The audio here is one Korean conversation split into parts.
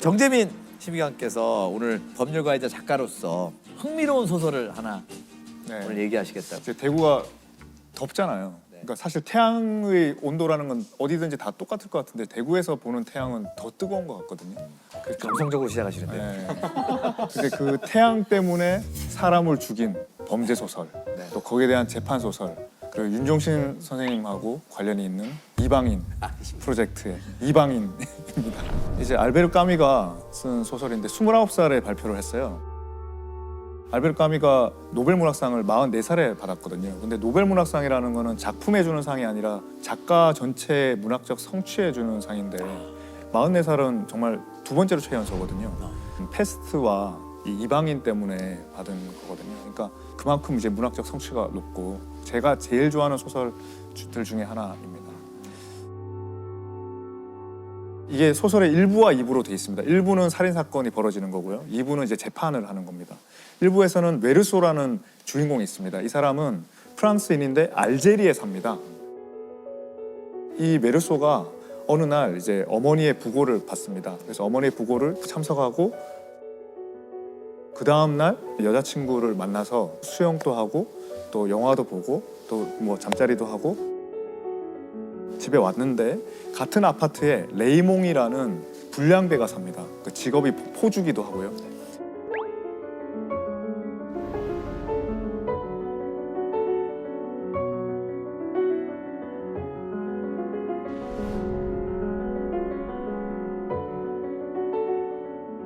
정재민 심의관께서 오늘 법률가이자 작가로서 흥미로운 소설을 하나 네. 오늘 얘기하시겠다고. 이제 대구가 덥잖아요. 그러니까 사실 태양의 온도라는 건 어디든지 다 똑같을 것 같은데 대구에서 보는 태양은 더 뜨거운 것 같거든요. 감성적으로 시작하시는데. 네. 근데 그 태양 때문에 사람을 죽인 범죄 소설, 네. 또 거기에 대한 재판 소설, 그리고 윤종신 선생님하고 관련이 있는 이방인 프로젝트의 이방인입니다. 이제 알베르 까미가 쓴 소설인데 29살에 발표를 했어요. 알베르 까미가 노벨 문학상을 44살에 받았거든요. 근데 노벨 문학상이라는 거는 작품에 주는 상이 아니라 작가 전체의 문학적 성취에 주는 상인데 44살은 정말 두 번째로 최연소거든요. 패스트와 이 이방인 때문에 받은 거거든요. 그러니까 그만큼 이제 문학적 성취가 높고 제가 제일 좋아하는 소설들 중에 하나입니다. 이게 소설의 1부와 2부로 돼 있습니다. 1부는 살인 사건이 벌어지는 거고요. 2부는 이제 재판을 하는 겁니다. 1부에서는 메르소라는 주인공이 있습니다. 이 사람은 프랑스인인데 알제리에 삽니다. 이 메르소가 어느 날 이제 어머니의 부고를 받습니다. 그래서 어머니의 부고를 참석하고 그 다음 날 여자친구를 만나서 수영도 하고 또 영화도 보고 또 뭐 잠자리도 하고 집에 왔는데 같은 아파트에 레이몽이라는 불량배가 삽니다. 그 직업이 포주기도 하고요.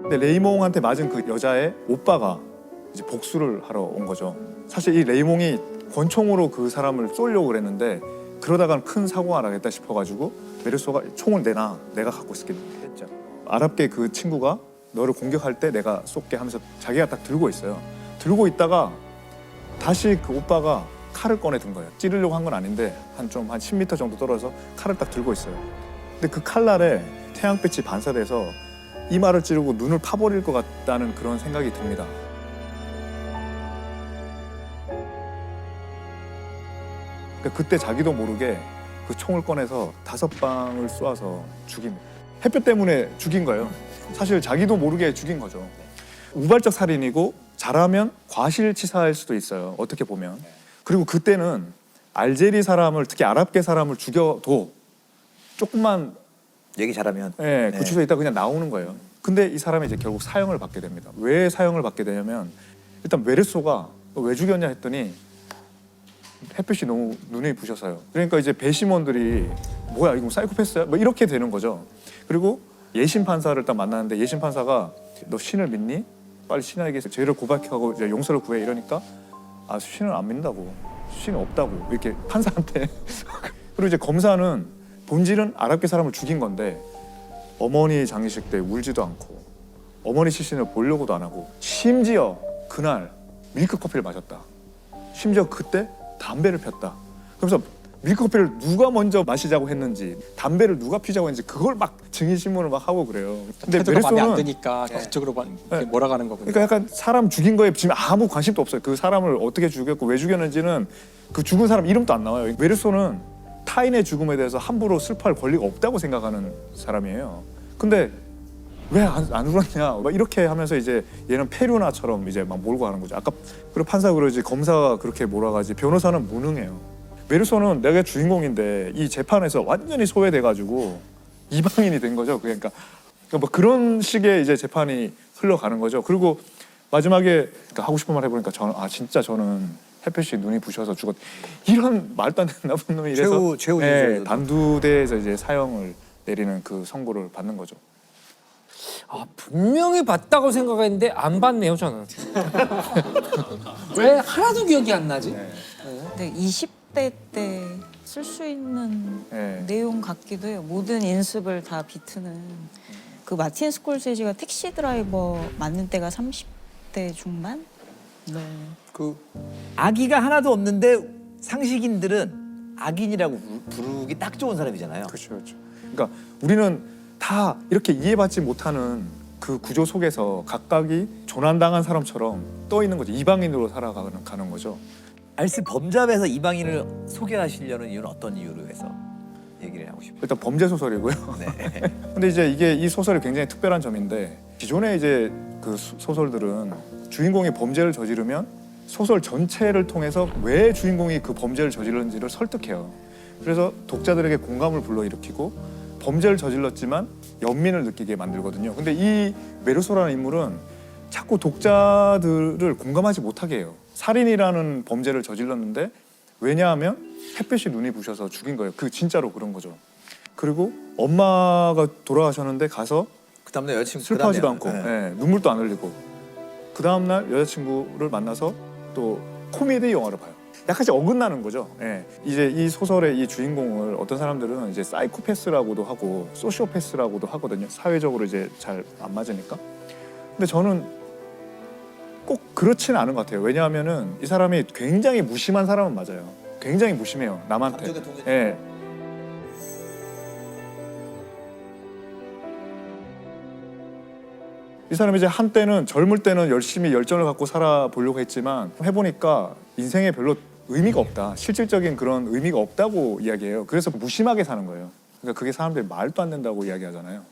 근데 레이몽한테 맞은 그 여자의 오빠가 이제 복수를 하러 온 거죠. 사실 이 레이몽이 권총으로 그 사람을 쏘려고 그랬는데 그러다간 큰 사고가 나겠다 싶어가지고 메르소가 총을 내놔, 내가 갖고 있을게 했죠. 아랍계 그 친구가 너를 공격할 때 내가 쏠게 하면서 자기가 딱 들고 있어요. 들고 있다가 다시 그 오빠가 칼을 꺼내 든 거예요. 찌르려고 한 건 아닌데 한 10m 정도 떨어져서 칼을 딱 들고 있어요. 근데 그 칼날에 태양빛이 반사돼서 이마를 찌르고 눈을 파버릴 것 같다는 그런 생각이 듭니다. 그때 자기도 모르게 그 총을 꺼내서 5방을 쏘아서 죽입니다. 햇볕 때문에 죽인 거예요. 사실 자기도 모르게 죽인 거죠. 우발적 살인이고 잘하면 과실치사할 수도 있어요. 어떻게 보면. 그리고 그때는 알제리 사람을, 특히 아랍계 사람을 죽여도 조금만 얘기 잘하면. 네, 구치소에 있다 그냥 나오는 거예요. 근데 이 사람이 이제 결국 사형을 받게 됩니다. 왜 사형을 받게 되냐면 일단 메르소가 왜 죽였냐 했더니 햇빛이 너무 눈이 부셔서요. 그러니까 이제 배심원들이 뭐야 이거 사이코패스야? 뭐 이렇게 되는 거죠. 그리고 예심 판사를 딱 만나는데 예심 판사가 너 신을 믿니? 빨리 신에게 죄를 고백하고 이제 용서를 구해 이러니까 아 신을 안 믿는다고, 신은 없다고 이렇게 판사한테. 그리고 이제 검사는 본질은 아랍계 사람을 죽인 건데 어머니 장례식 때 울지도 않고 어머니 시신을 보려고도 안 하고 심지어 그날 밀크 커피를 마셨다. 심지어 그때 담배를 폈다. 그래서 밀크 커피를 누가 먼저 마시자고 했는지 담배를 누가 피자고 했는지 그걸 막 증인 신문을 막 하고 그래요. 근데 태도가 마음에 안 드니까 그쪽으로 몰아가는 거군요. 그러니까 약간 사람 죽인 거에 지금 아무 관심도 없어요. 그 사람을 어떻게 죽였고 왜 죽였는지는 그 죽은 사람 이름도 안 나와요. 메르소는 타인의 죽음에 대해서 함부로 슬퍼할 권리가 없다고 생각하는 사람이에요. 근데 왜 안 울었냐? 막 이렇게 하면서 이제 얘는 페류나처럼 이제 막 몰고 가는 거죠. 아까 그리고 판사 그러지 검사가 그렇게 몰아가지 변호사는 무능해요. 메르소는 내가 주인공인데 이 재판에서 완전히 소외돼가지고 이방인이 된 거죠. 그러니까 뭐 그런 식의 이제 재판이 흘러가는 거죠. 그리고 마지막에 그러니까 하고 싶은 말 해보니까 저는 진짜 저는 햇볕이 눈이 부셔서 죽었. 이런 말도 안 되는 나쁜 놈이 이래서 최후 단두대에서 이제 사형을 내리는 그 선고를 받는 거죠. 분명히 봤다고 생각했는데 안 봤네요 저는. 왜 하나도 기억이 안 나지? 근데 20대 때 쓸 수 있는 내용 같기도 해요. 모든 인습을 다 비트는. 그 마틴 스콜세지가 택시 드라이버 맞는 때가 30대 중반? 네. 그 악의가 하나도 없는데 상식인들은 악인이라고 부르기 딱 좋은 사람이잖아요. 그렇죠. 그러니까 우리는 다 이렇게 이해받지 못하는 그 구조 속에서 각각이 조난당한 사람처럼 떠 있는 거죠. 이방인으로 살아가는 거죠. 알쓸 범잡에서 이방인을 소개하시려는 이유는 어떤 이유로 해서 얘기를 하고 하고 싶어요. 일단 범죄 소설이고요. 네. 근데 이제 이게 이 소설이 굉장히 특별한 점인데 기존의 이제 그 소설들은 주인공이 범죄를 저지르면 소설 전체를 통해서 왜 주인공이 그 범죄를 저질렀는지를 설득해요. 그래서 독자들에게 공감을 불러일으키고 범죄를 저질렀지만 연민을 느끼게 만들거든요. 근데 이 메르소라는 인물은 자꾸 독자들을 공감하지 못하게 해요. 살인이라는 범죄를 저질렀는데 왜냐하면 햇볕이 눈이 부셔서 죽인 거예요. 그 진짜로 그런 거죠. 그리고 엄마가 돌아가셨는데 가서 그 다음날 여자친구 슬퍼하지도 그다음에, 않고 네. 예, 눈물도 안 흘리고 그 다음날 여자친구를 만나서 또 코미디 영화를 봐요. 약간씩 어긋나는 거죠. 예. 이제 이 소설의 이 주인공을 어떤 사람들은 이제 사이코패스라고도 하고 소시오패스라고도 하거든요. 사회적으로 이제 잘 안 맞으니까. 근데 저는 꼭 그렇지는 않은 것 같아요. 왜냐하면은 이 사람이 굉장히 무심한 사람은 맞아요. 굉장히 무심해요. 남한테. 감정에 동의- 예. 이 사람이 이제 한때는 젊을 때는 열심히 열정을 갖고 살아보려고 했지만 해보니까 인생에 별로 의미가 없다. 실질적인 그런 의미가 없다고 이야기해요. 그래서 무심하게 사는 거예요. 그러니까 그게 사람들이 말도 안 된다고 이야기하잖아요.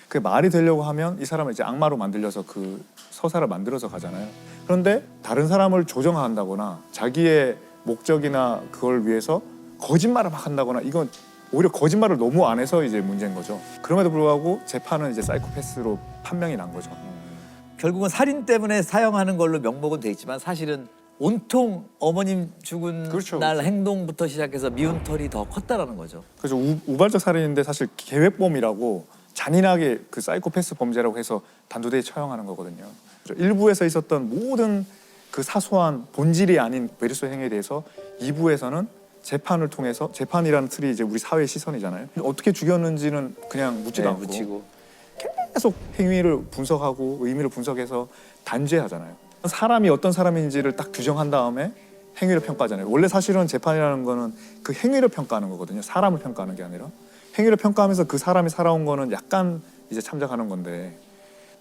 그게 말이 되려고 하면 이 사람을 이제 악마로 만들려서 그 서사를 만들어서 가잖아요. 그런데 다른 사람을 조정한다거나 자기의 목적이나 그걸 위해서 거짓말을 막 한다거나 이건 오히려 거짓말을 너무 안 해서 이제 문제인 거죠. 그럼에도 불구하고 재판은 이제 사이코패스로 판명이 난 거죠. 결국은 살인 때문에 사형하는 걸로 명목은 돼 있지만 사실은 온통 어머님 죽은 그렇죠, 날 그렇죠. 행동부터 시작해서 미운 털이 더 컸다라는 거죠. 그래서 우발적 살인인데 사실 계획범이라고 잔인하게 그 사이코패스 범죄라고 해서 단두대에 처형하는 거거든요. 일부에서 있었던 모든 그 사소한 본질이 아닌 메르소 행위에 대해서 2부에서는 재판을 통해서 재판이라는 틀이 이제 우리 사회의 시선이잖아요. 어떻게 죽였는지는 그냥 묻지도 않고 묻히고. 계속 행위를 분석하고 의미를 분석해서 단죄하잖아요. 사람이 어떤 사람인지를 딱 규정한 다음에 행위를 평가하잖아요. 원래 사실은 재판이라는 거는 그 행위를 평가하는 거거든요. 사람을 평가하는 게 아니라 행위를 평가하면서 그 사람이 살아온 거는 약간 이제 참작하는 건데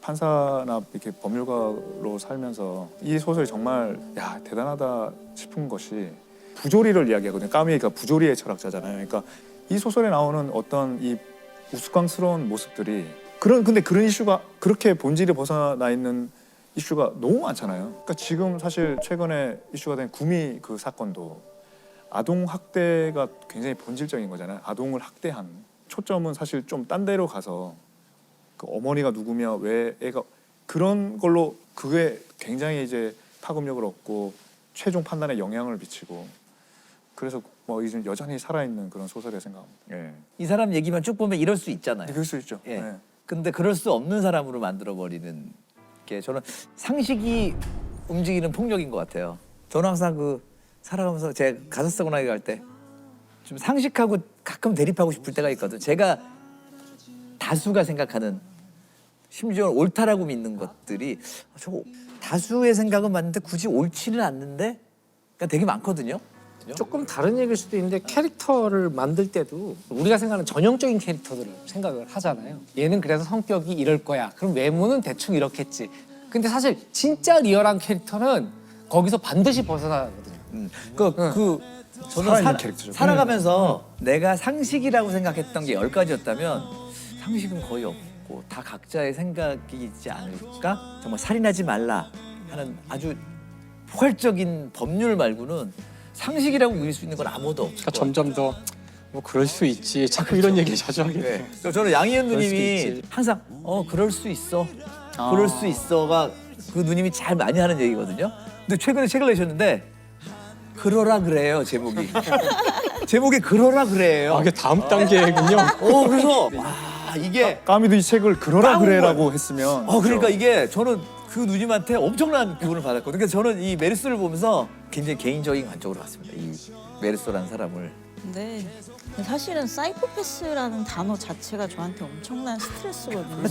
판사나 이렇게 법률가로 살면서 이 소설이 정말 야 대단하다 싶은 것이 부조리를 이야기하거든요. 까미가 부조리의 철학자잖아요. 그러니까 이 소설에 나오는 어떤 이 우스꽝스러운 모습들이 근데 그런 이슈가 그렇게 본질이 벗어나 있는 이슈가 너무 많잖아요. 그러니까 지금 사실 최근에 이슈가 된 구미 그 사건도 아동 학대가 굉장히 본질적인 거잖아요. 아동을 학대한 초점은 사실 좀 딴 데로 가서 그 어머니가 누구며 왜 애가 그런 걸로 그게 굉장히 이제 파급력을 얻고 최종 판단에 영향을 미치고 그래서 뭐 이제 여전히 살아있는 그런 소설이라 생각합니다. 예. 이 사람 얘기만 쭉 보면 이럴 수 있잖아요. 그럴 수 있죠. 예. 예. 근데 그럴 수 없는 사람으로 만들어 버리는 게 저는 상식이 움직이는 폭력인 것 같아요. 저는 항상 그 살아가면서 제가 가사쓰거나 갈 때 좀 상식하고 가끔 대립하고 싶을 때가 있거든. 제가 다수가 생각하는 심지어 옳다라고 믿는 것들이 저거 다수의 생각은 맞는데 굳이 옳지는 않는데 그러니까 되게 많거든요. 조금 다른 얘기일 수도 있는데 캐릭터를 만들 때도 우리가 생각하는 전형적인 캐릭터들을 생각을 하잖아요. 얘는 그래서 성격이 이럴 거야. 그럼 외모는 대충 이렇겠지. 근데 사실 진짜 리얼한 캐릭터는 거기서 반드시 벗어나거든요. 저는 살아있는 캐릭터죠. 살아가면서 내가 상식이라고 생각했던 게 10가지였다면 상식은 거의 없고 다 각자의 생각이지 않을까? 정말 살인하지 말라 하는 아주 포괄적인 법률 말고는 상식이라고 우길 수 있는 건 아무도 없을 그러니까 것 같아요. 점점 더 뭐 그럴 수 있지. 자꾸 이런 얘기 자주 하게 돼요. 네. 그래서 저는 양희은 그럴 수도 누님이 있지. 항상 그럴 수 있어. 그럴 수 있어가 그 누님이 잘 많이 하는 얘기거든요. 근데 최근에 책을 내셨는데 그러라 그래요, 제목이. 제목이 그러라 그래요. 아, 이게 다음 단계군요. 그래서 와, 이게 까미도 이 책을 그러라 까운 그래라고 거예요. 했으면 그러니까 이게 저는 그 누님한테 엄청난 교훈을 받았거든요. 그래서 저는 이 메르소를 보면서 굉장히 개인적인 관점으로 봤습니다. 이 메르소라는 사람을. 근데 사실은 사이코패스라는 단어 자체가 저한테 엄청난 스트레스거든요.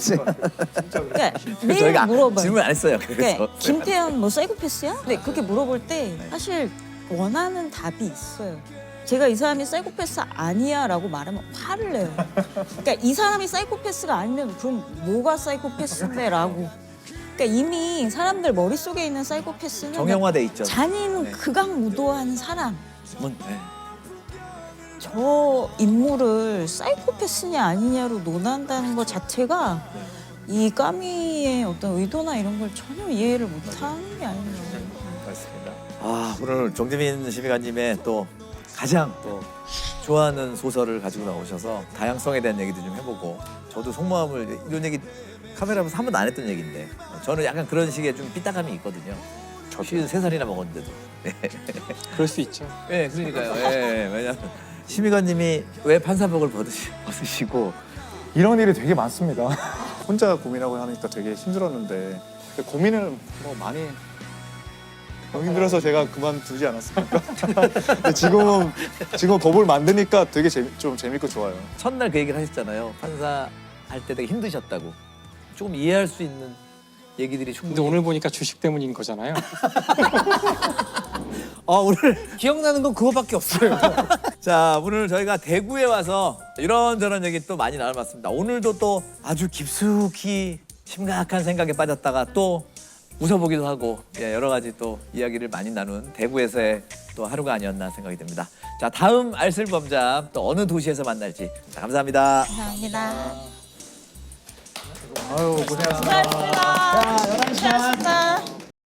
그러니까 매일 저희가 물어봐요. 질문 안 했어요. 그래서. 그러니까 김태현 뭐 사이코패스야? 근데 그렇게 물어볼 때 사실 원하는 답이 있어요. 제가 이 사람이 사이코패스 아니야라고 말하면 화를 내요. 그러니까 이 사람이 사이코패스가 아니면 그럼 뭐가 사이코패스인데라고. 그러니까 이미 사람들 머릿속에 있는 사이코패스는 정형화돼 있죠. 잔인 네. 극악무도한 사람. 네. 저 인물을 사이코패스냐 아니냐로 논한다는 것 자체가 이 까미의 어떤 의도나 이런 걸 전혀 이해를 못하는 게 아닌가. 맞습니다. 아 오늘 정재민 시민관님의 또 가장 또 좋아하는 소설을 가지고 나오셔서 다양성에 대한 얘기도 좀 해보고 저도 속마음을 이런 얘기 카메라 앞에서 한 번도 안 했던 얘기인데 저는 약간 그런 식의 좀 삐딱함이 있거든요. 저 53살이나 먹었는데도. 그럴 수 있죠. 예, 그러니까요. 예, 왜냐면 시민관님이 왜 판사복을 벗으시고 이런 일이 되게 많습니다. 혼자 고민하고 하니까 되게 힘들었는데 고민을 뭐 많이 너무 힘들어서 제가 그만두지 않았습니까? 근데 지금 법을 만드니까 되게 좀 재밌고 좋아요. 첫날 그 얘기를 하셨잖아요. 판사 할 때 되게 힘드셨다고. 조금 이해할 수 있는 얘기들이 충분히. 근데 오늘 보니까 주식 때문인 거잖아요. 오늘 기억나는 건 그거밖에 없어요. 자 오늘 저희가 대구에 와서 이런저런 얘기 또 많이 나눠봤습니다. 오늘도 또 아주 깊숙이 심각한 생각에 빠졌다가 또 웃어보기도 하고 여러 가지 또 이야기를 많이 나눈 대구에서의 또 하루가 아니었나 생각이 듭니다. 자 다음 알쓸범잡 또 어느 도시에서 만날지. 자, 감사합니다. 감사합니다. 아유 고생하셨습니다. 고맙습니다.